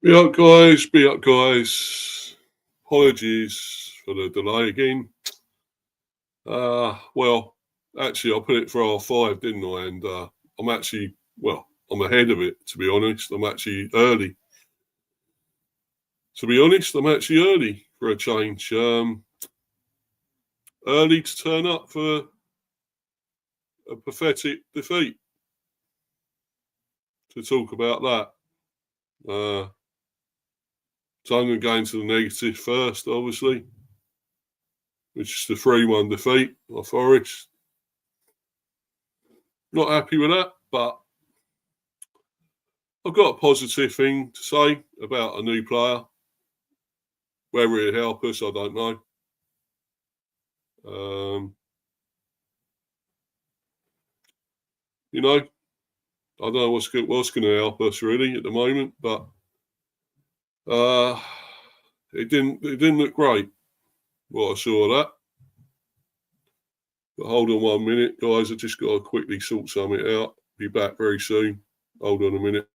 Be up, guys. Be up, guys. Apologies for the delay again. Well, actually, I put it for R5, didn't I? And I'm actually, I'm ahead of it, to be honest. I'm actually early. To be honest, I'm actually early for a change. Early to turn up for a pathetic defeat. To talk about that. So I'm going to go into the negative first, obviously, which is the 3-1 defeat of Forest. Not happy with that, but I've got a positive thing to say about a new player. Whether it help us, I don't know. Um, I don't know what's going to help us really at the moment, but uh, it didn't look great. What I saw of that. But hold on 1 minute, guys. I just got to quickly sort something out. Be back very soon. Hold on a minute.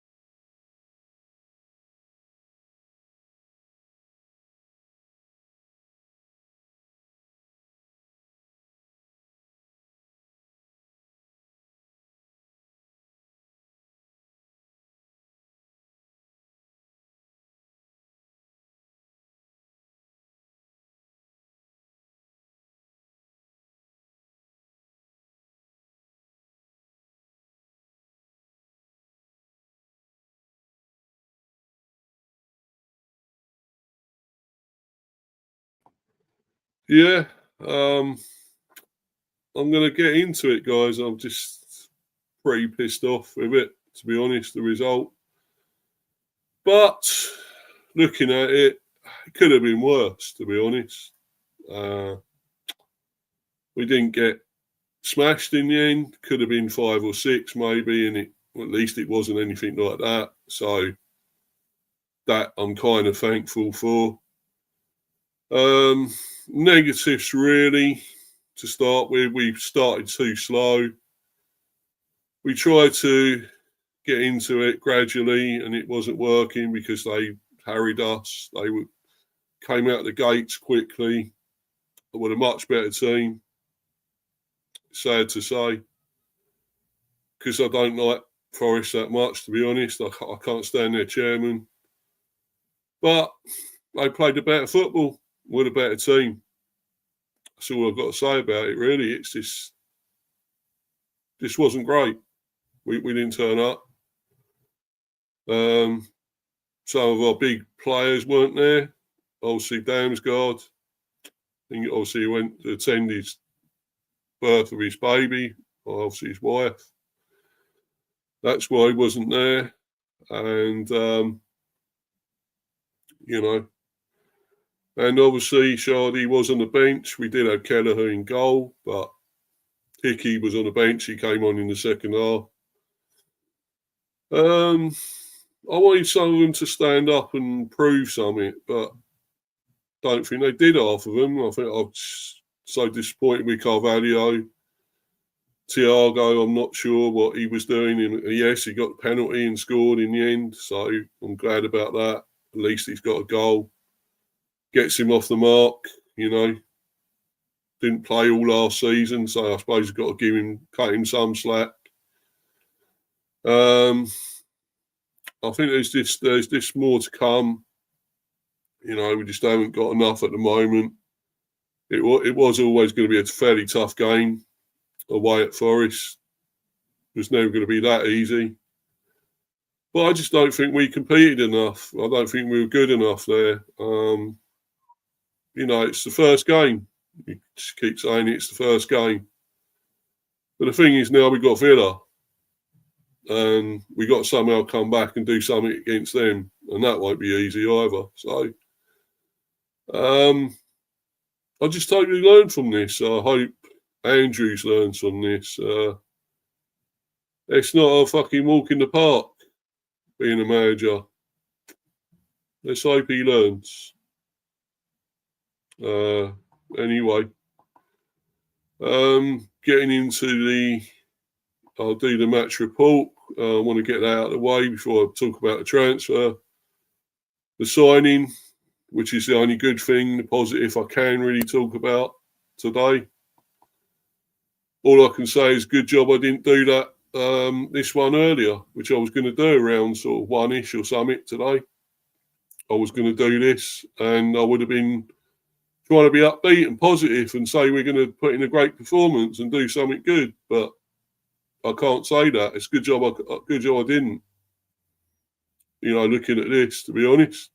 Yeah, I'm going to get into it, guys. I'm just pretty pissed off with it, to be honest. The result. But looking at it, it could have been worse, to be honest. Uh, we didn't get smashed in the end. Could have been 5 or 6, maybe, and at least it wasn't anything like that. So that I'm kind of thankful for. Negatives, really, to start with. We started too slow. We tried to get into it gradually, and it wasn't working because they harried us. Came out the gates quickly. With a much better team. Sad to say, because I don't like Forest that much, to be honest. I can't stand their chairman. But they played a better football with a better team. That's all I've got to say about it, really. It's this wasn't great. We didn't turn up. Um, some of our big players weren't there. Obviously, Damsgaard. I think obviously he went to attend his birth of his baby, or obviously his wife. That's why he wasn't there. And, you know, and obviously Shardy was on the bench. We did have Kelleher in goal, but Hickey was on the bench. He came on in the second half. I wanted some of them to stand up and prove something, but don't think they did, half of them. I think I'm so disappointed with Carvalho. Thiago, I'm not sure what he was doing. Yes, he got the penalty and scored in the end, so I'm glad about that. At least he's got a goal. Gets him off the mark, Didn't play all last season, so I suppose you've got to cut him some slack. I think there's this more to come. We just haven't got enough at the moment. It was always going to be a fairly tough game away at Forest. It was never going to be that easy. But I just don't think we competed enough. I don't think we were good enough there. It's the first game. You just keep saying it's the first game. But the thing is, now we've got Villa. And we got to somehow come back and do something against them. And that won't be easy either. So I just hope we learn from this. I hope Andrews learns from this. It's not a fucking walk in the park being a manager. Let's hope he learns. Anyway, getting into I'll do the match report. I want to get that out of the way before I talk about the transfer. the signing, which is the only good thing, the positive I can really talk about today. All I can say is good job I didn't do that this one earlier, which I was going to do around sort of 1-ish or something today. I was going to do this, and I would have been trying to be upbeat and positive and say we're going to put in a great performance and do something good, but I can't say that. It's good job I didn't. Looking at this, to be honest.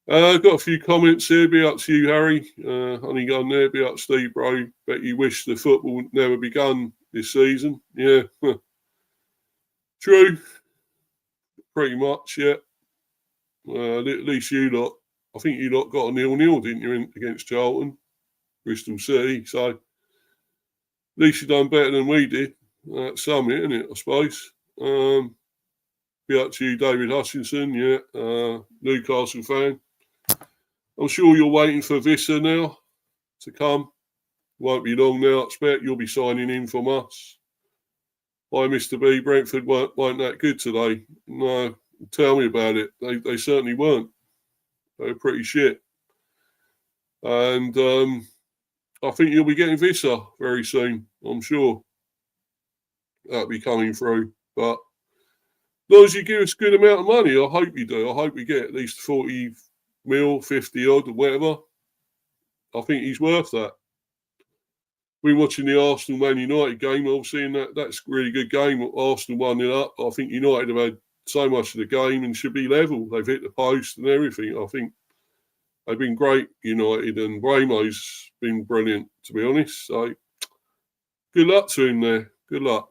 I've got a few comments here. Be up to you, Harry. Honey gun there. Be up, Steve, bro. Bet you wish the football would never begun this season. Yeah. True. Pretty much, yeah. At least you lot, I think you lot got a 0-0, didn't you, against Charlton, Bristol City. So at least you done better than we did. That's something, isn't it, I suppose. Be up to you, David Hutchinson, yeah. Newcastle fan. I'm sure you're waiting for Visser now to come. Won't be long now, I expect. You'll be signing in from us. Hi, Mr. B. Brentford weren't that good today. No, tell me about it. They certainly weren't. They were pretty shit. And I think you'll be getting Visser very soon, I'm sure. That'll be coming through. But as long as you give us a good amount of money, I hope you do. I hope we get at least 40 mil, 50 odd, or whatever. I think he's worth that. We're watching the Arsenal Man United game, obviously, and that's a really good game. Arsenal 1-0 up. I think United have had so much of the game and should be level. They've hit the post and everything. I think they've been great, United, and Bramo's been brilliant, to be honest. So good luck to him there. Good luck.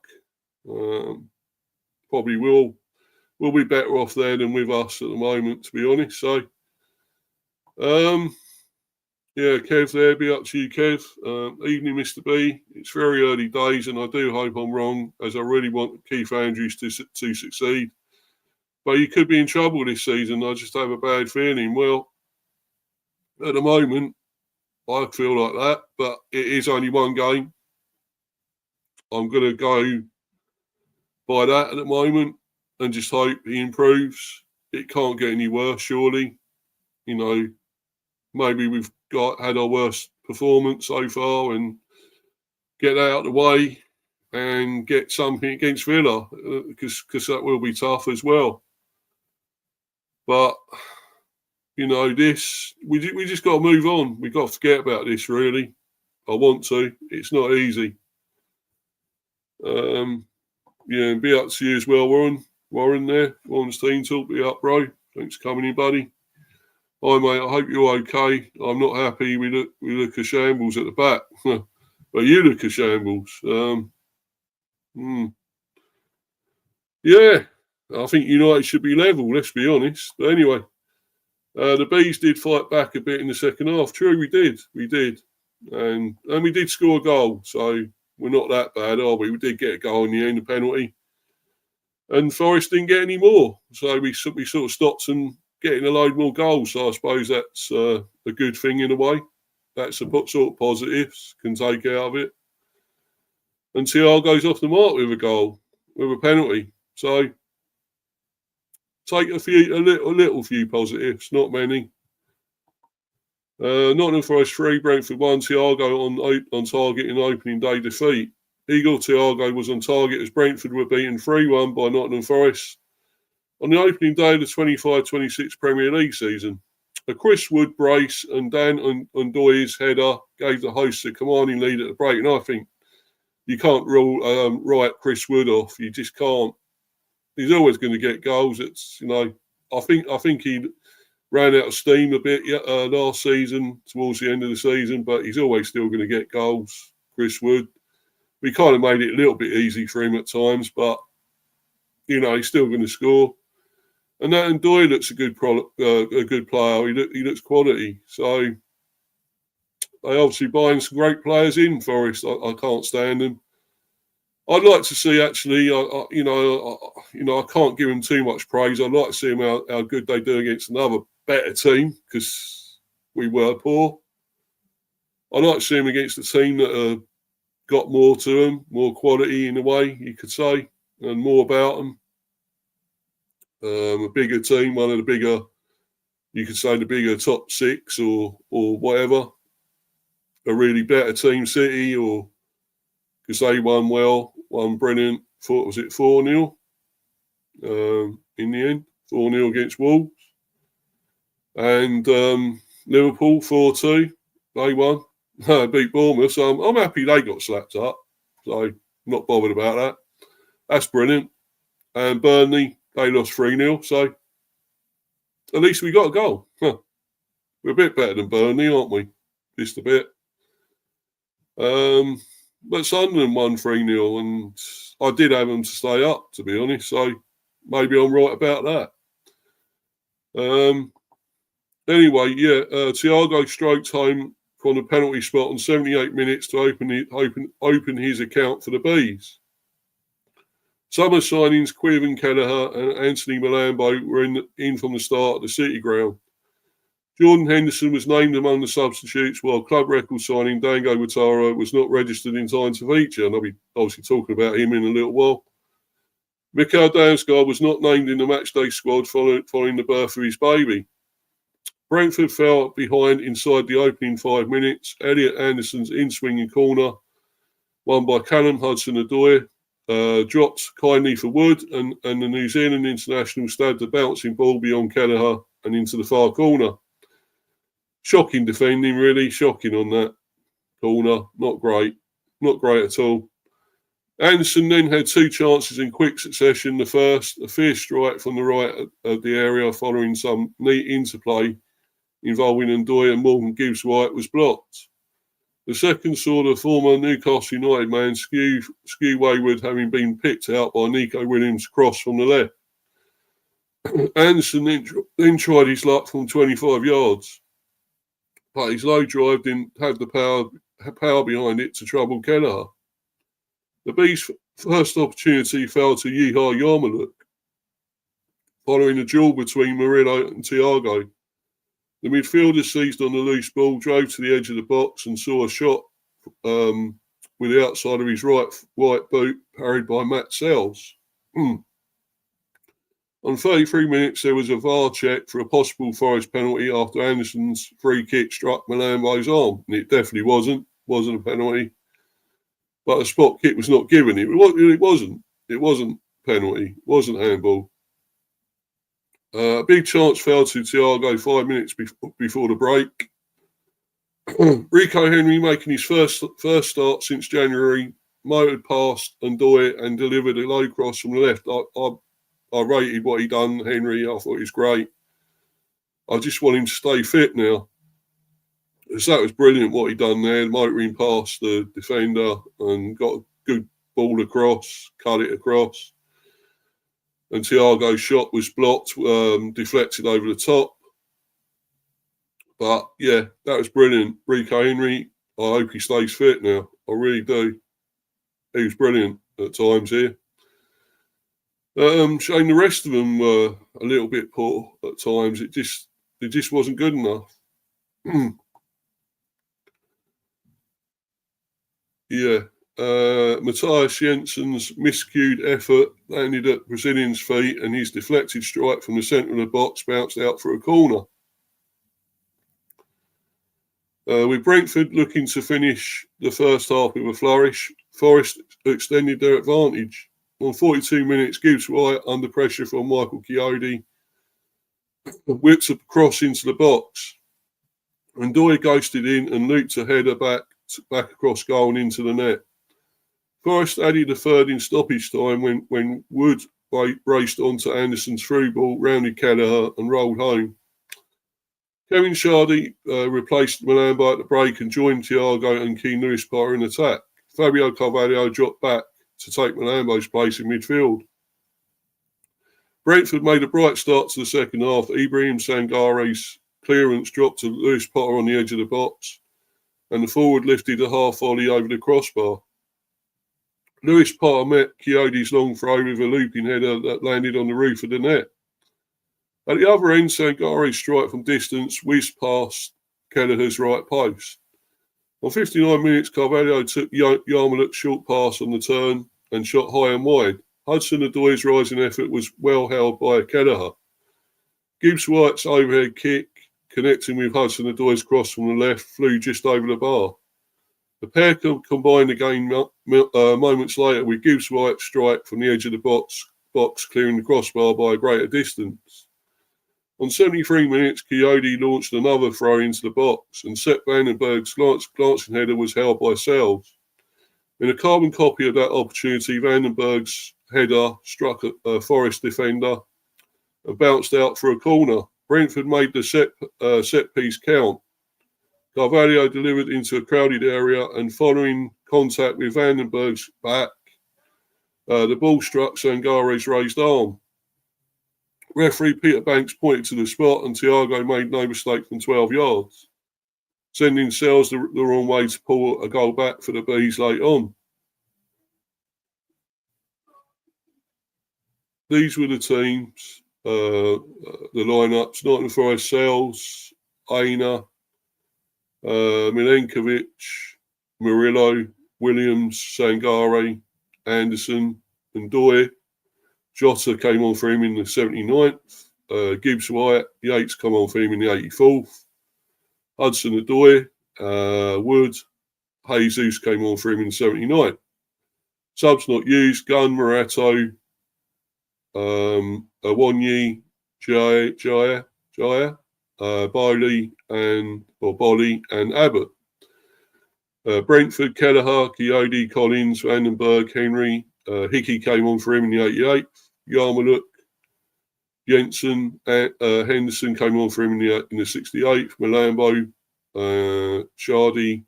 Probably will be better off there than with us at the moment, to be honest. So, yeah, Kev there. Be up to you, Kev. Evening, Mr. B. It's very early days, and I do hope I'm wrong, as I really want Keith Andrews to succeed. But he could be in trouble this season. I just have a bad feeling. Well, at the moment, I feel like that, but it is only one game. I'm going to go by that at the moment and just hope he improves. It can't get any worse, surely. Maybe we've had our worst performance so far and get that out of the way and get something against Villa, because that will be tough as well. But, this, we just got to move on. We've got to forget about this, really. I want to. It's not easy. Yeah, be up to you as well, Warren. Warren there. Warren's team talk. Be up, bro. Thanks for coming in, buddy. Hi, mate. I hope you're okay. I'm not happy. We look a shambles at the back. But you look a shambles. Yeah, I think United should be level, let's be honest. But anyway, the Bees did fight back a bit in the second half. True, we did. And we did score a goal. So we're not that bad, are we? We did get a goal in the end, a penalty. And Forest didn't get any more. So we sort of stopped them getting a load more goals. So I suppose that's a good thing in a way. That's a sort of positives can take out of it. And Thiago's off the mark with a goal, with a penalty. So take a little few positives, not many. Nottingham Forest 3, Brentford 1, Thiago on target in opening day defeat. Igor Thiago was on target as Brentford were beaten 3-1 by Nottingham Forest on the opening day of the 25-26 Premier League season. A Chris Wood brace and Dan Undoy's header gave the hosts a commanding lead at the break. And I think you can't write Chris Wood off. You just can't. He's always going to get goals. It's I think he ran out of steam a bit last season towards the end of the season, but he's always still going to get goals. Chris Wood. We kind of made it a little bit easy for him at times, but he's still going to score. And that Ndoye looks a good player. He looks quality. So they obviously buying some great players in Forest. I can't stand them. I'd like to see actually. I can't give them too much praise. I'd like to see them how good they do against another better team, because we were poor. I'd like to see them against a team that got more to them, more quality in a way you could say, and more about them. A bigger team, one of the bigger you could say the bigger top six or whatever, a really better team, City, or because they won well, won brilliant. Was it 4-0 in the end? 4-0 against Wolves. And Liverpool 4-2, they won. Beat Bournemouth, so I'm happy they got slapped up. So not bothered about that. That's brilliant. And Burnley, they lost 3-0, so at least we got a goal. We're a bit better than Burnley, aren't we? Just a bit. But Sunderland won 3-0, and I did have them to stay up, to be honest, so maybe I'm right about that. Anyway, yeah, Thiago stroked home from the penalty spot on 78 minutes to open his account for the Bees. Summer signings, Quiv Kelleher and Anthony Malambo were in from the start at the City ground. Jordan Henderson was named among the substitutes, while club record signing Dango Ouattara was not registered in time to feature, and I'll be obviously talking about him in a little while. Mikael Damsgaard was not named in the matchday squad following the birth of his baby. Brentford fell behind inside the opening 5 minutes. Elliot Anderson's in-swinging corner, won by Callum Hudson-Odoi, dropped kindly for Wood, and the New Zealand international stabbed the bouncing ball beyond Kelleher and into the far corner. Shocking defending, really. Shocking on that corner. Not great. Not great at all. Anderson then had 2 chances in quick succession. The first, a fierce strike from the right of the area following some neat interplay involving Ndoye and Morgan Gibbs-White, was blocked. The second saw the former Newcastle United man skew wayward, having been picked out by Nico Williams' cross from the left. Anderson then tried his luck from 25 yards, but his low drive didn't have the power behind it to trouble Kelleher. The Bees' first opportunity fell to Yeha Yarmouk, following a duel between Murillo and Thiago. The midfielder seized on the loose ball, drove to the edge of the box and saw a shot with the outside of his right boot parried by Matt Sells. On 33 minutes, there was a VAR check for a possible Forest penalty after Anderson's free kick struck Malambo's arm. And it definitely wasn't a penalty. But a spot kick was not given. It wasn't penalty. It wasn't handball. A big chance fell to Thiago 5 minutes before the break. Rico Henry, making his first start since January, motored past Ndoye and delivered a low cross from the left. I rated what he done, Henry. I thought he was great. I just want him to stay fit now. So that was brilliant what he done there, motoring past the defender and got a good ball across, cut it across. And Thiago's shot was blocked, deflected over the top. But, yeah, that was brilliant. Rico Henry, I hope he stays fit now. I really do. He was brilliant at times here. Shame the rest of them were a little bit poor at times. It just wasn't good enough. Yeah. Matthias Jensen's miscued effort landed at Brazilian's feet, and his deflected strike from the centre of the box bounced out for a corner. With Brentford looking to finish the first half with a flourish, Forest extended their advantage. On 42 minutes, Gibbs-White, under pressure from Michael Chiodi, whipped a cross into the box. Ndoye ghosted in and looped a header back across goal and into the net. Forest added a third in stoppage time when Wood raced onto Anderson's through ball, rounded Kelleher and rolled home. Kevin Shardy replaced Malambo at the break and joined Thiago and Keane Lewis-Potter in attack. Fabio Carvalho dropped back to take Malambo's place in midfield. Brentford made a bright start to the second half. Ibrahim Sangare's clearance dropped to Lewis-Potter on the edge of the box, and the forward lifted a half volley over the crossbar. Lewis-Potter met Chiodi's long throw with a looping header that landed on the roof of the net. At the other end, Sangare's strike from distance whizzed past Kelleher's right post. On 59 minutes, Carvalho took Yarmouk's short pass on the turn and shot high and wide. Hudson-Odoi's rising effort was well held by Kelleher. Gibbs White's overhead kick, connecting with Hudson-Odoi's cross from the left, flew just over the bar. The pair combined again moments later with Gibbs White's strike from the edge of the box clearing the crossbar by a greater distance. On 73 minutes, Coyote launched another throw into the box, and Sepp Vandenberg's glancing header was held by Sells. In a carbon copy of that opportunity, Vandenberg's header struck a Forest defender and bounced out for a corner. Brentford made the set piece count. Carvalho delivered into a crowded area, and following contact with Vandenberg's back, the ball struck Sangare's raised arm. Referee Peter Banks pointed to the spot, and Thiago made no mistake from 12 yards, sending Sells the wrong way to pull a goal back for the Bees late on. These were the teams, the lineups: Nottingham Forest, Sells, Aina, Milenkovic, Murillo, Williams, Sangare, Anderson, and Doyle. Jota came on for him in the 79th. Gibbs White, Yates come on for him in the 84th. Hudson-Odoi, Wood, Jesus came on for him in the 79th. Subs not used: Gunn, Morato, Awonyi, Jaya, Bolly and Abbott. Brentford, Kelleher, Coyote, Collins, Vandenberg, Henry. Hickey came on for him in the 88th. Yarmuluk, Jensen, Henderson came on for him in the 68th. Malambo, Shardy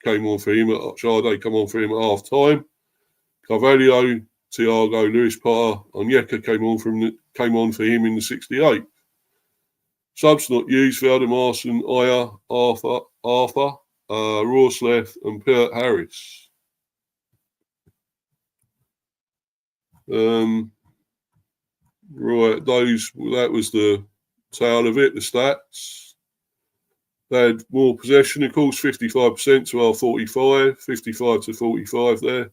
came on for him. Sharday come on for him at half time. Carvalho, Thiago, Lewis Potter, Onyeka came on for him in the 68th. Subs not used: Valdemarson, Aya, Arthur, Rawsleth, and Pert Harris. Right, that was the tale of it, the stats. They had more possession, of course, 55% to our 45, 55 to 45 there.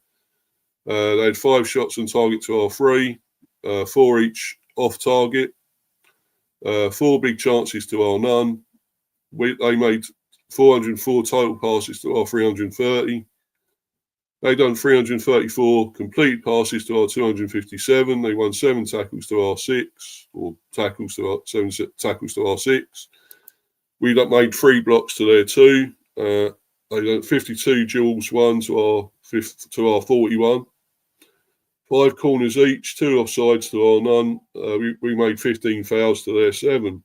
They had 5 shots on target to our 3, 4 each off target, 4 big chances to our none. They made 404 total passes to our 330. They done 334 complete passes to our 257. They won 7 tackles to our 6, or 7 tackles to our 6. We made 3 blocks to their 2. They done 52 duels won to our 41. 5 corners each, 2 offsides to our none. We made 15 fouls to their 7.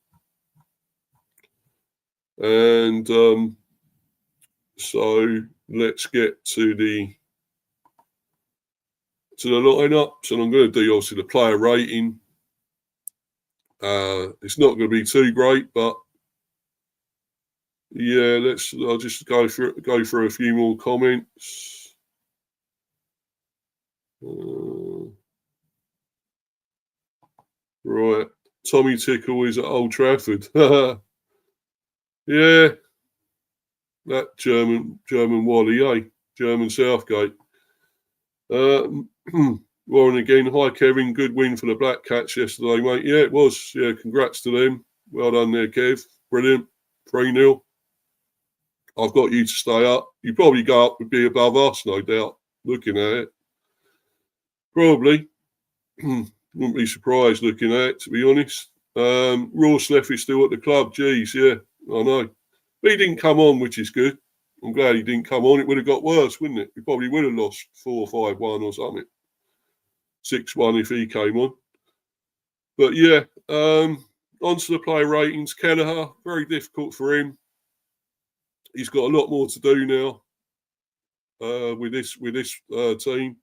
And so let's get to the lineups, and I'm going to do obviously the player rating. It's not going to be too great, but yeah, I'll just go through a few more comments. Right, Tommy Tickle is at Old Trafford. Yeah, that German Wally, German Southgate. Warren again. Hi, Kevin. Good win for the Black Cats yesterday, mate. Yeah, it was. Yeah, congrats to them. Well done there, Kev. Brilliant. 3-0. I've got you to stay up. You probably go up and be above us, no doubt, looking at it. Probably. Wouldn't be surprised looking at it, to be honest. Rawsleth is still at the club. Geez, yeah, I know. But he didn't come on, which is good. I'm glad he didn't come on. It would have got worse, wouldn't it? We probably would have lost 4-5-1 or something. 6-1 if he came on. But yeah, on to the player ratings. Kelleher, very difficult for him. He's got a lot more to do now with this team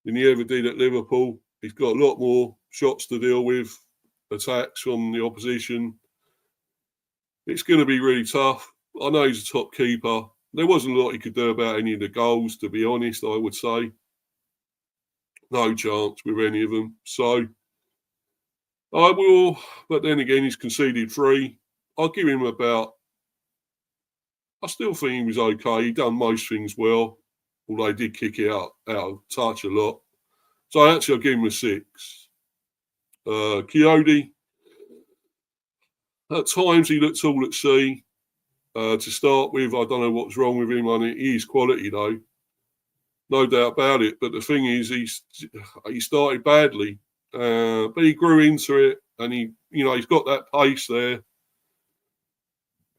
than he ever did at Liverpool. He's got a lot more shots to deal with, attacks from the opposition. It's going to be really tough. I know he's a top keeper. There wasn't a lot he could do about any of the goals, to be honest, I would say. No chance with any of them. So, I will, but then again, he's conceded 3. I'll give him I still think he was okay. He done most things well, although he did kick it out of touch a lot. So, I'll give him a 6. Coyote, At times he looked all at sea. To start with, I don't know what's wrong with him. I mean, he is quality though, no doubt about it. But the thing is, he started badly, but he grew into it, and he's got that pace there.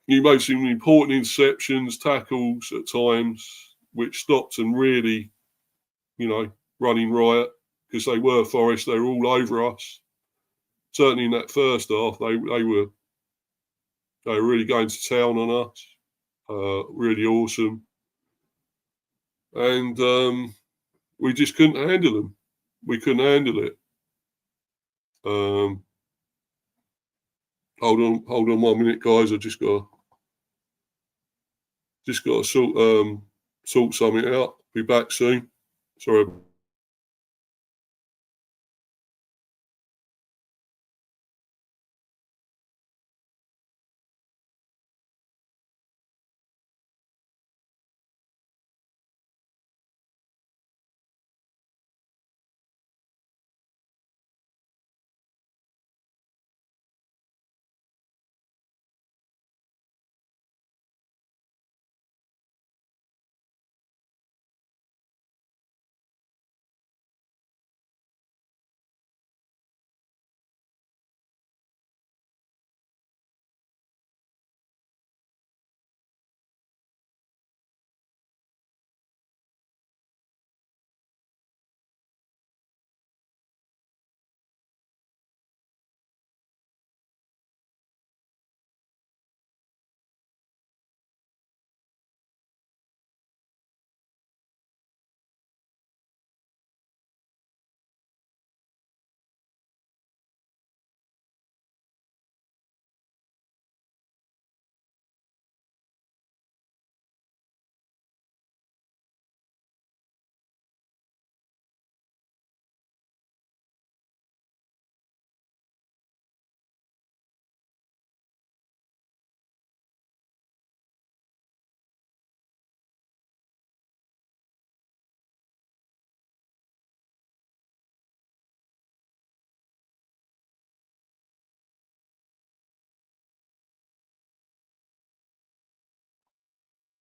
He made some important interceptions, tackles at times, which stopped them really, running riot, because they were Forest. They were all over us. Certainly in that first half, they were really going to town on us. Really awesome. And we just couldn't handle them. We couldn't handle it. Hold on 1 minute, guys. I just got to sort something out. Be back soon. Sorry.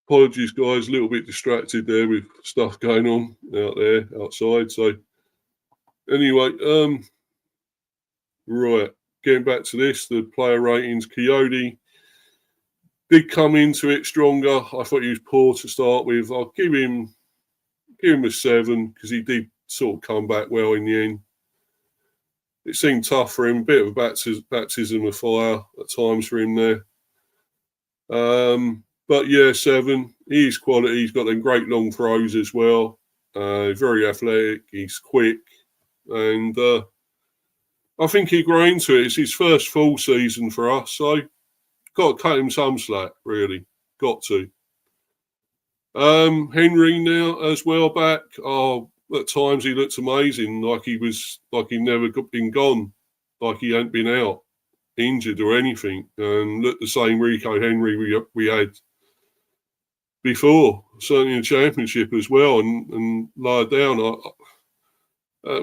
Apologies, guys. A little bit distracted there with stuff going on out there outside. So anyway, right. Getting back to this, the player ratings. Coyote did come into it stronger. I thought he was poor to start with. I'll give him a 7 because he did sort of come back well in the end. It seemed tough for him, a bit of a baptism of fire at times for him there. But yeah, 7. He's quality. He's got them great long throws as well. Very athletic. He's quick, and I think he grew into it. It's his first full season for us, so got to cut him some slack. Really, got to. Henry now as well back. Oh, at times he looked amazing, like he'd never been gone, like he hadn't been out injured or anything, and looked the same Rico Henry we had before, certainly in the championship as well, and lied down.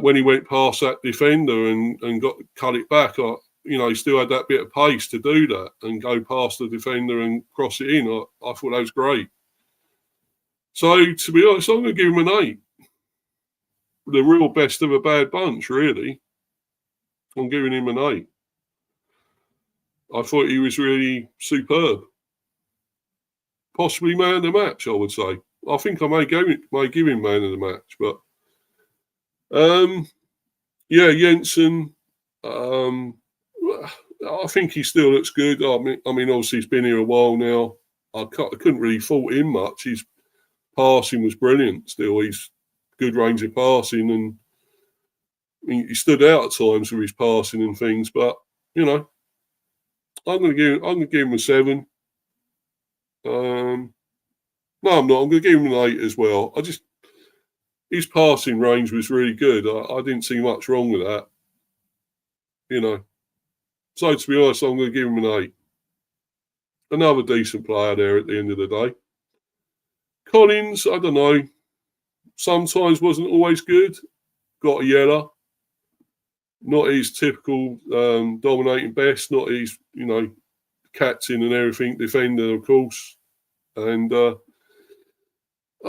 When he went past that defender and got cut it back, he still had that bit of pace to do that and go past the defender and cross it in. I thought that was great. So, to be honest, I'm going to give him an 8. The real best of a bad bunch, really. I'm giving him an 8. I thought he was really superb. Possibly man of the match, I would say. I think I may give him man of the match. But, yeah, Jensen, I think he still looks good. I mean, obviously he's been here a while now. I couldn't really fault him much. His passing was brilliant still. He's good range of passing, and he stood out at times with his passing and things. But I'm going to give him a 7. No, I'm not. I'm going to give him an 8 as well. His passing range was really good. I didn't see much wrong with that. So to be honest, I'm going to give him an 8. Another decent player there at the end of the day. Collins, I don't know. Sometimes wasn't always good. Got a yellow. Not his typical dominating best. Not his, captain and everything, defender, of course. And I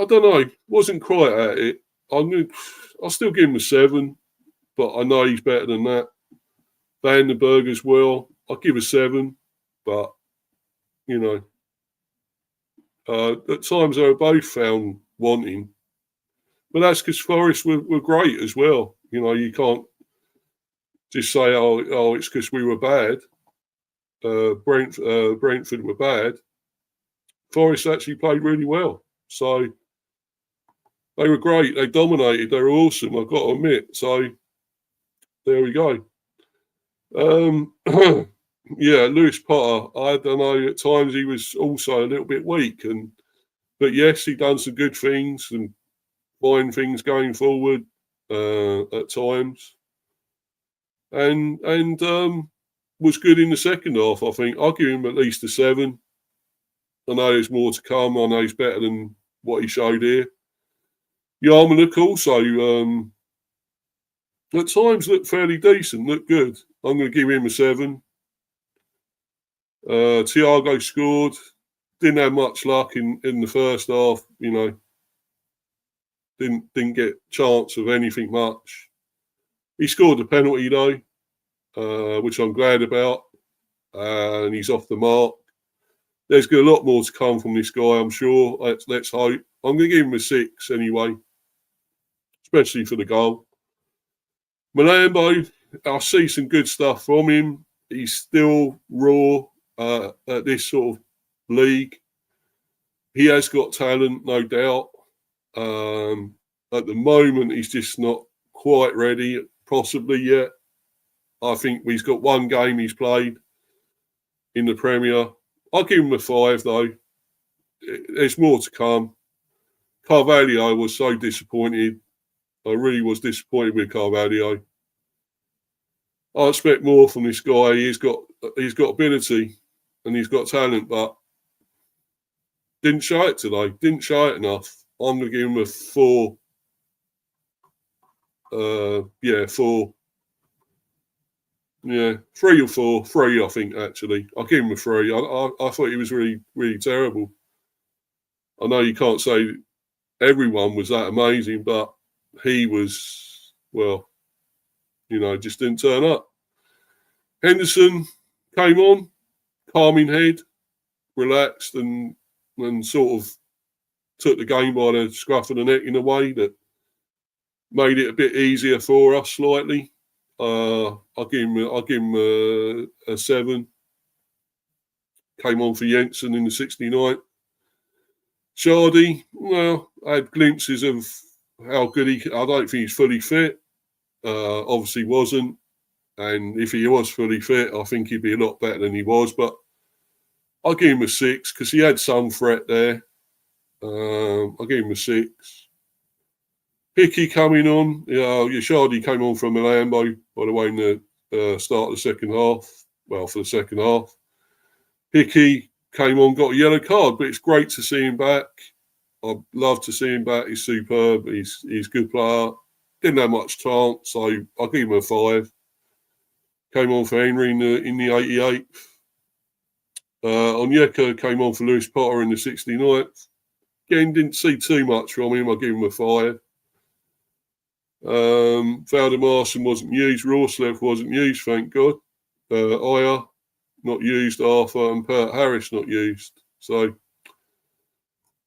don't know, wasn't quite at it. I'll still give him a 7, but I know he's better than that. Vandenberg as well, I'll give a 7, but, you know, at times they were both found wanting. But that's because Forest were great as well. You know, you can't just say, oh, it's because we were bad. Brentford were bad. Forest actually played really well. So they were great. They dominated. They were awesome, I've got to admit. So there we go. Yeah, Lewis Potter, I don't know, at times he was also a little bit weak. But yes, he done some good things and fine things going forward at times. And was good in the second half, I think. I'll give him at least a 7. I know there's more to come. I know he's better than what he showed here. Yarmulke also at times looked fairly decent, looked good. I'm going to give him a 7. Thiago scored. Didn't have much luck in the first half, you know. Didn't get chance of anything much. He scored the penalty though, which I'm glad about. And he's off the mark. There's a lot more to come from this guy, I'm sure. Let's hope. I'm going to give him a 6 anyway, especially for the goal. Malambo, I see some good stuff from him. He's still raw at this sort of league. He has got talent, no doubt. At the moment, he's just not quite ready, possibly yet. I think he's got one game he's played in the Premier. I'll give him a 5, though. There's more to come. Carvalho was so disappointed. I really was disappointed with Carvalho. I expect more from this guy. He's got ability and he's got talent, but didn't show it today. Didn't show it enough. I'm going to give him a 4. 4. Yeah, 3 or 4. 3, I think, actually. I'll give him a 3. I thought he was really, really terrible. I know you can't say everyone was that amazing, but he was, well, you know, just didn't turn up. Henderson came on, calming head, relaxed and sort of took the game by the scruff of the neck in a way that made it a bit easier for us slightly. I'll give him a 7. Came on for Jensen in the 69th. Shardy, well, I had glimpses of how good I don't think he's fully fit. Obviously wasn't. And if he was fully fit, I think he'd be a lot better than he was. But I'll give him a 6 because he had some threat there. I'll give him a 6. Hickey coming on. Shardy came on from Malambo, by the way, in the start of the second half. Well, for the second half. Hickey came on, got a yellow card, but it's great to see him back. I'd love to see him back. He's superb. He's a good player. Didn't have much chance, so I'll give him a 5. Came on for Henry in the 88th. Onyeka came on for Lewis Potter in the 69th. Again, didn't see too much from him. I'll give him a 5. Valdemarson wasn't used. Rorslev wasn't used, thank God. Aya not used. Arthur and Pert Harris not used. So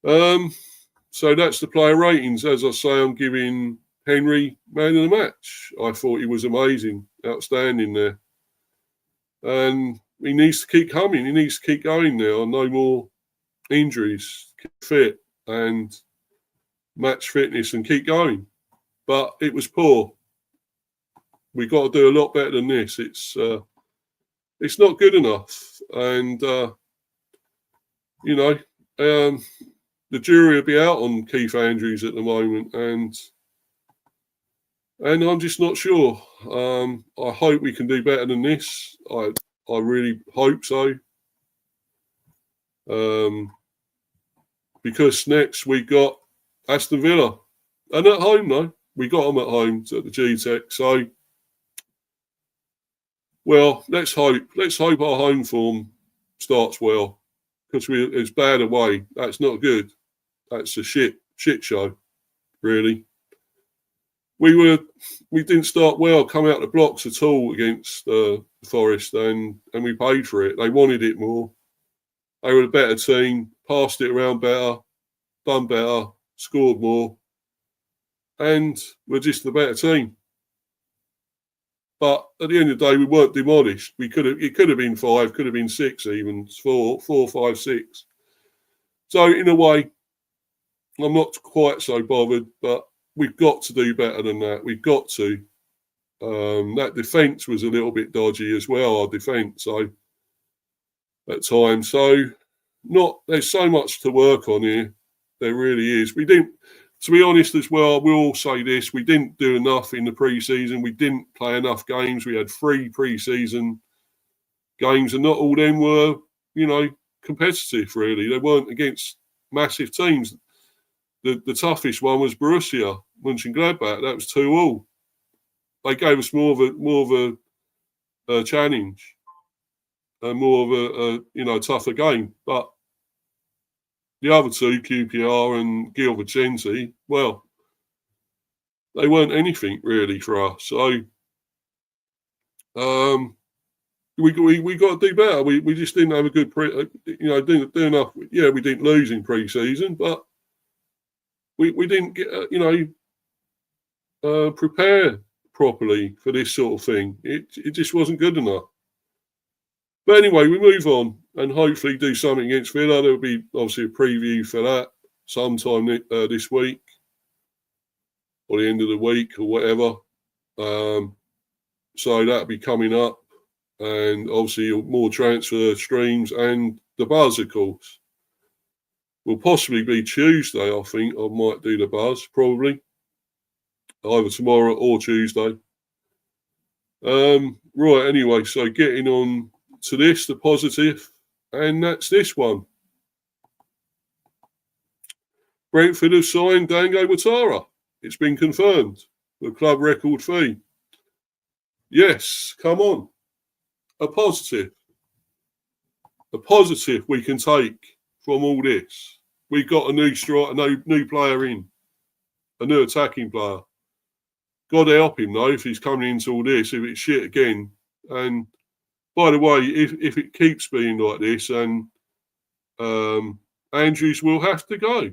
that's the player ratings. As I say, I'm giving Henry man of the match. I thought he was amazing, outstanding there. And he needs to keep coming. He needs to keep going now. No more injuries. Keep fit and match fitness and keep going. But it was poor. We got to do a lot better than this. It's not good enough. And, the jury will be out on Keith Andrews at the moment. And I'm just not sure. I hope we can do better than this. I really hope so. Because next we got Aston Villa. And at home, though. We got them at home at the G-Tech. So, well, let's hope. Let's hope our home form starts well, because it's bad away. That's not good. That's a shit show, really. We didn't start well, come out the blocks at all against Forest, and we paid for it. They wanted it more. They were a better team, passed it around better, done better, scored more, and we're just the better team. But at the end of the day, we weren't demolished. It could have been 5, could have been 6, even 4, 5, 6. So in a way, I'm not quite so bothered, but we've got to do better than that. We've got to. That defence was a little bit dodgy as well, our defence, so at times. So there's so much to work on here. There really is. We didn't, to be honest as well, we'll all say this, we didn't do enough in the pre-season. We didn't play enough games. We had 3 pre-season games, and not all them were, competitive, really. They weren't against massive teams. The toughest one was Borussia Mönchengladbach. That was 2-2. They gave us more of a challenge and more of a tougher game. But the other 2, QPR and Gil Vicente, well, they weren't anything really for us. So we got to do better. We just didn't have a good didn't do enough. Yeah, we didn't lose in pre-season, but we didn't get prepare properly for this sort of thing. It just wasn't good enough. But anyway, we move on and hopefully do something against Villa. There'll be obviously a preview for that sometime this week or the end of the week or whatever. So that'll be coming up, and obviously more transfer streams and the buzz, of course. Will possibly be Tuesday, I think. I might do the buzz, probably. Either tomorrow or Tuesday. Right, anyway, so getting on to this, the positive, and that's this one. Brentford have signed Dango Ouattara. It's been confirmed. The club record fee. Yes, come on. A positive. A positive we can take from all this. We've got a new new player in. A new attacking player. God help him, though, if he's coming into all this, if it's shit again. And by the way, if it keeps being like this, and Andrews will have to go.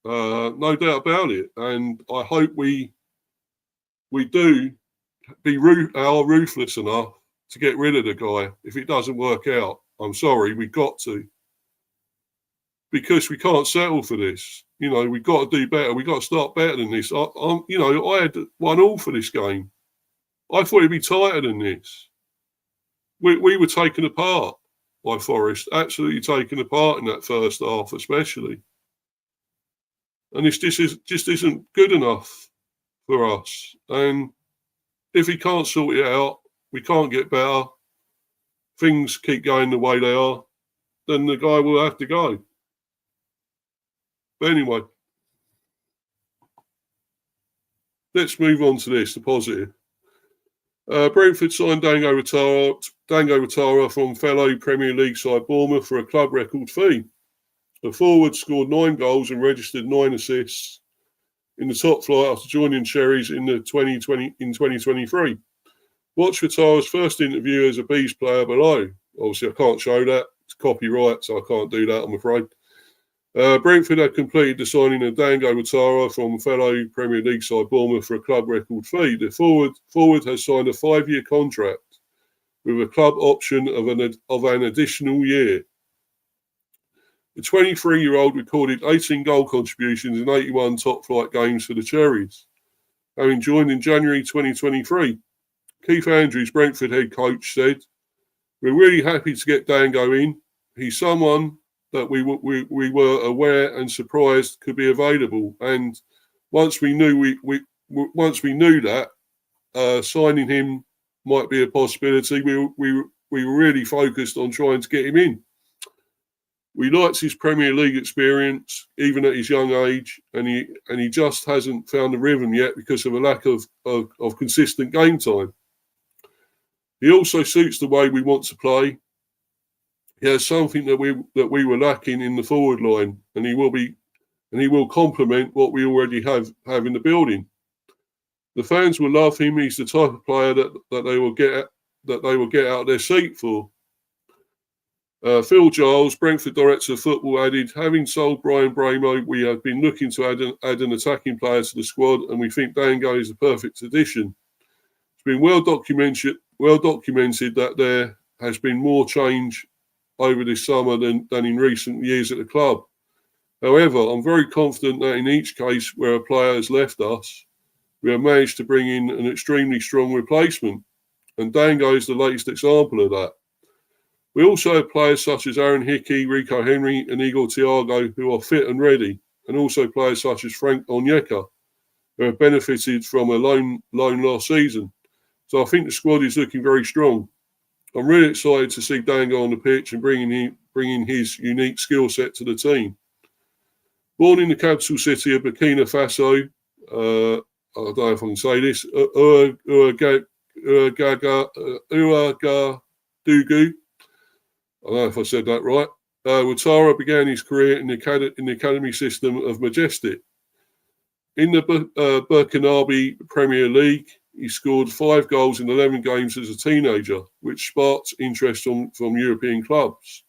No doubt about it. And I hope we do are ruthless enough to get rid of the guy. If it doesn't work out, I'm sorry, we've got to. Because we can't settle for this. We've got to do better. We've got to start better than this. I had 1-1 for this game. I thought it'd be tighter than this. We were taken apart by Forest, absolutely taken apart in that first half, especially. And this just isn't good enough for us. And if he can't sort it out, we can't get better. Things keep going the way they are. Then the guy will have to go. But anyway, let's move on to this, the positive. Brentford signed Dango Ouattara from fellow Premier League side Bournemouth for a club record fee. The forward scored 9 goals and registered 9 assists in the top flight after joining Cherries in 2023. Watch Ouattara's first interview as a Bees player below. Obviously, I can't show that. It's copyright, so I can't do that, I'm afraid. Brentford had completed the signing of Dango Ouattara from fellow Premier League side Bournemouth for a club record fee. The forward has signed a 5-year contract with a club option of an additional year. The 23-year-old recorded 18 goal contributions in 81 top-flight games for the Cherries, having joined in January 2023. Keith Andrews, Brentford head coach, said, "We're really happy to get Dango in. He's someone that we were aware and surprised could be available. And once we knew that signing him might be a possibility, we were really focused on trying to get him in. We liked his Premier League experience, even at his young age, and he just hasn't found the rhythm yet because of a lack of consistent game time. He also suits the way we want to play. He has something that we were lacking in the forward line, and he will complement what we already have in the building. The fans will love him. He's the type of player that they will get out of their seat for. Phil Giles, Brentford Director of Football, added, having sold Brian Bramo, we have been looking to add an attacking player to the squad, and we think Dango is a perfect addition. It's been well documented that there has been more change over this summer than in recent years at the club. However, I'm very confident that in each case where a player has left us, we have managed to bring in an extremely strong replacement, and Dango is the latest example of that. We also have players such as Aaron Hickey, Rico Henry and Igor Thiago who are fit and ready, and also players such as Frank Onyeka who have benefited from a loan last season. So I think the squad is looking very strong. I'm really excited to see Dango on the pitch and bringing his unique skill set to the team. Born in the capital city of Burkina Faso, I don't know if I can say this, Ouagadougou, I don't know if I said that right. Ouattara began his career in the academy system of Majestic. In the Burkinabe Premier League, he scored 5 goals in 11 games as a teenager, which sparked interest from European clubs.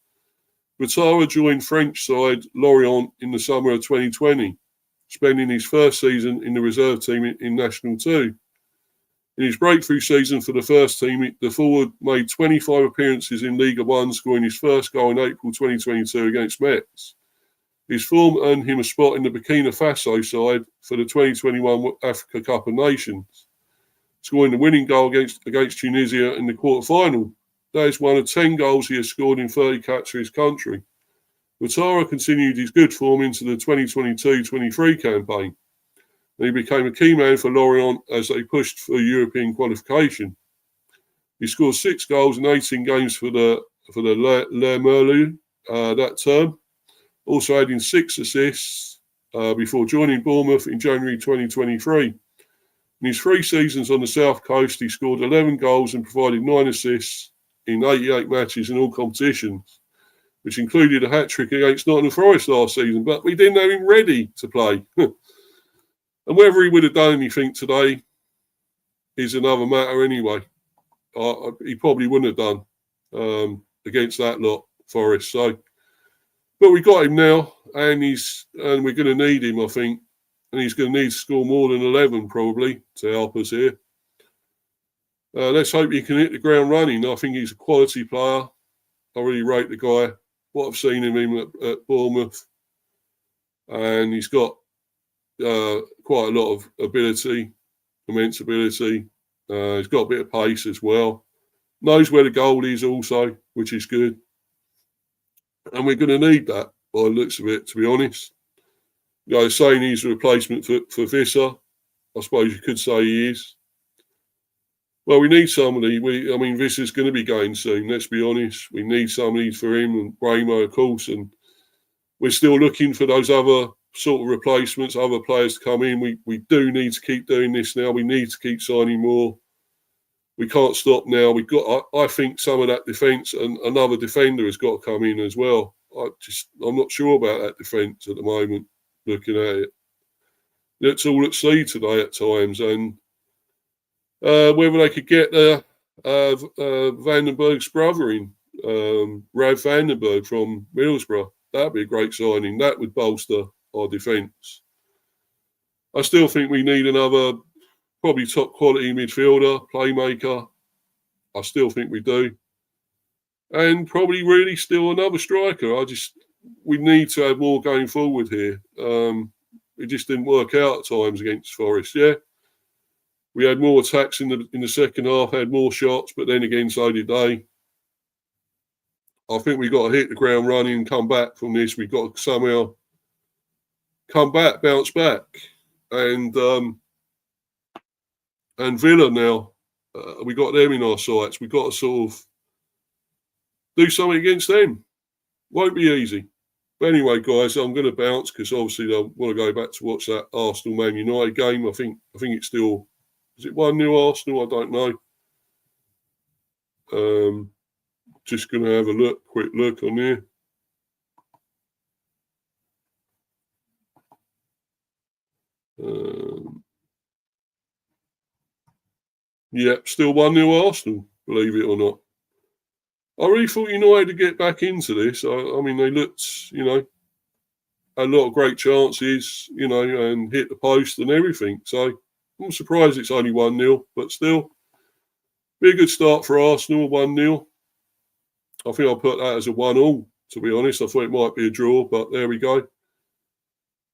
Ouattara joined French side Lorient in the summer of 2020, spending his first season in the reserve team in National 2. In his breakthrough season for the first team, the forward made 25 appearances in Liga 1, scoring his first goal in April 2022 against Metz. His form earned him a spot in the Burkina Faso side for the 2021 Africa Cup of Nations, scoring the winning goal against Tunisia in the quarter-final. That is one of 10 goals he has scored in 30 caps for his country. Ouattara continued his good form into the 2022-23 campaign, and he became a key man for Lorient as they pushed for European qualification. He scored 6 goals in 18 games for the Les Merlus that term, also adding 6 assists before joining Bournemouth in January 2023. In his 3 seasons on the South Coast, he scored 11 goals and provided 9 assists in 88 matches in all competitions, which included a hat-trick against Nottingham Forest last season, but we didn't have him ready to play. And whether he would have done anything today is another matter anyway. He probably wouldn't have done against that lot, Forest. So, but we got him now, and we're going to need him, I think. And he's going to need to score more than 11 probably to help us here. Let's hope he can hit the ground running. I think he's a quality player. I really rate the guy. What I've seen of him at Bournemouth, and he's got quite a lot of ability, immense ability. He's got a bit of pace as well. Knows where the goal is also, which is good. And we're going to need that by the looks of it, to be honest. Saying he's a replacement for Visser, I suppose you could say he is. Well, we need somebody. Visser's going to be going soon, let's be honest. We need somebody for him and Bramo, of course. And we're still looking for those other sort of replacements, other players to come in. We do need to keep doing this now. We need to keep signing more. We can't stop now. I think some of that defence and another defender has got to come in as well. I'm not sure about that defence at the moment, looking at it. That's all at sea today at times. And whether they could get Vandenberg's brother in, Rav Vandenberg from Middlesbrough, that'd be a great signing. That would bolster our defence. I still think we need another probably top quality midfielder, playmaker. I still think we do. And probably really still another striker. We need to have more going forward here. It just didn't work out at times against Forest, yeah. We had more attacks in the second half, had more shots, but then again, so did they. I think we've got to hit the ground running and come back from this. We've got to somehow come back, bounce back. And Villa now, we got them in our sights. We've got to sort of do something against them. Won't be easy. But anyway, guys, I'm going to bounce because obviously I want to go back to watch that Arsenal-Man United game. I think it's still... Is it 1-0 Arsenal? I don't know. Just going to have a quick look on there. Yep, still 1-0 Arsenal, believe it or not. I really thought United to get back into this. I mean, they looked, a lot of great chances, and hit the post and everything. So I'm surprised it's only 1-0, but still, be a good start for Arsenal, 1-0. I think I'll put that as a 1-1, to be honest. I thought it might be a draw, but there we go.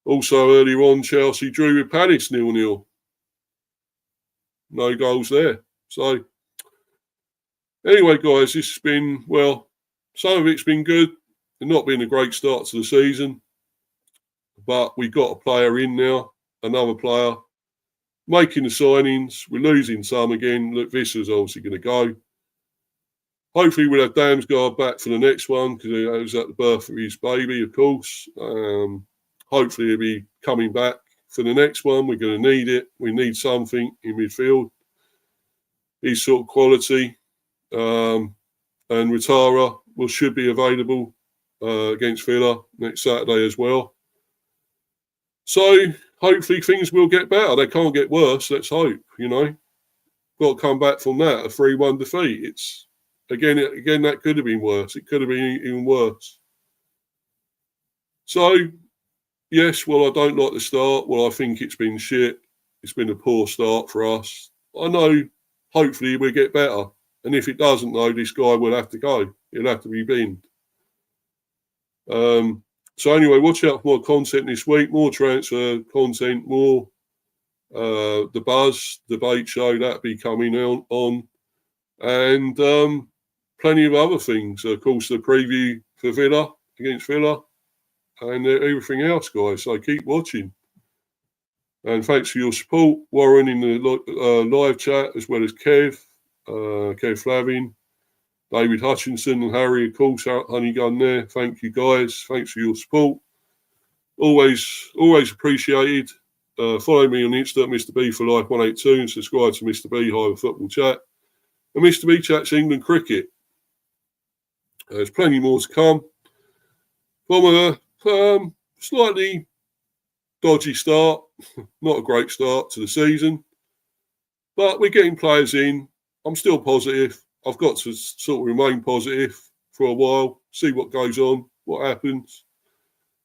Also, earlier on, Chelsea drew with Palace 0-0. No goals there. So, anyway, guys, this has been, some of it's been good. It's not been a great start to the season. But we've got a player in now, another player, making the signings. We're losing some again. Look, Visser's obviously going to go. Hopefully we'll have Damsgaard back for the next one because it was at the birth of his baby, of course. Hopefully he'll be coming back for the next one. We're going to need it. We need something in midfield. His sort of quality. And Ouattara should be available against Villa next Saturday as well. So hopefully things will get better. They can't get worse. Let's hope. Got to come back from that, a 3-1 defeat. It's again that could have been worse. It could have been even worse. So yes, I don't like the start. I think it's been shit. It's been a poor start for us. I know. Hopefully we'll get better. And if it doesn't, though, this guy will have to go. He'll have to be binned. So anyway, watch out for more content this week, more transfer content, more the Buzz debate show that'll be coming on, and plenty of other things. Of course, the preview for Villa against Villa, and everything else, guys. So keep watching. And thanks for your support, Warren in the live chat, as well as Kev Flavin, David Hutchinson and Harry, of course, Honeygun there. Thank you, guys. Thanks for your support. Always appreciated. Follow me on Insta, Mr. B for Life 182, and subscribe to Mr. B Hive Football Chat. And Mr. B chats England cricket. There's plenty more to come. From a slightly dodgy start, not a great start to the season, but we're getting players in. I'm still positive. I've got to sort of remain positive for a while, see what goes on, what happens.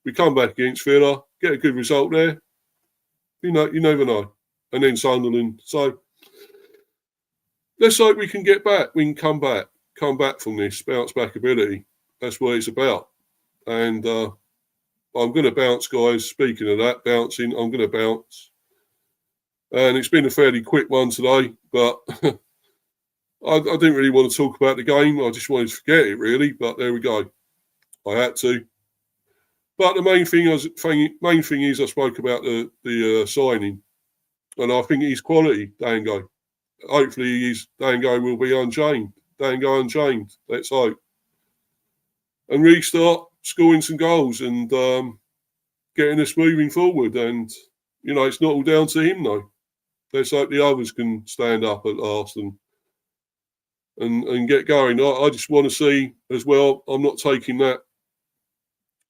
We come back against Villa, get a good result there. You never know. And then Sunderland. So let's hope we can get back. We can come back from this bounce back ability. That's what it's about. And I'm going to bounce, guys. Speaking of that, bouncing, I'm going to bounce. And it's been a fairly quick one today, but I didn't really want to talk about the game. I just wanted to forget it, really. But there we go. I had to. But the main thing is I spoke about the signing, and I think he's quality, Dango. Hopefully, Dango will be unchained. Dango unchained. Let's hope. And really start scoring some goals and getting us moving forward. And it's not all down to him though. Let's hope the others can stand up at last and get going. I just want to see as well. I'm not taking that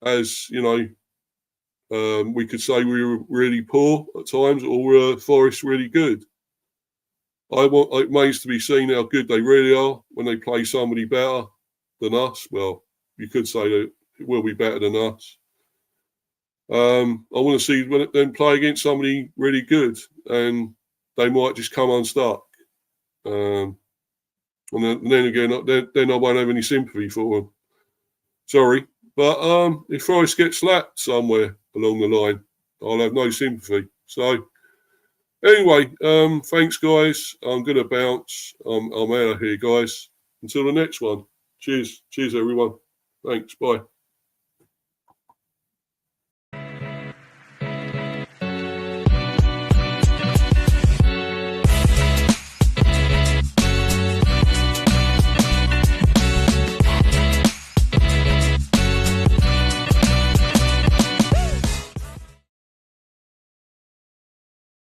as we could say we were really poor at times, or were Forest really good. It remains to be seen how good they really are when they play somebody better than us. Well, you could say that it will be better than us. I want to see them play against somebody really good, and they might just come unstuck. And then again, then I won't have any sympathy for them. Sorry. But if Forest get slapped somewhere along the line, I'll have no sympathy. So anyway, thanks, guys. I'm going to bounce. I'm out of here, guys. Until the next one. Cheers. Cheers, everyone. Thanks. Bye.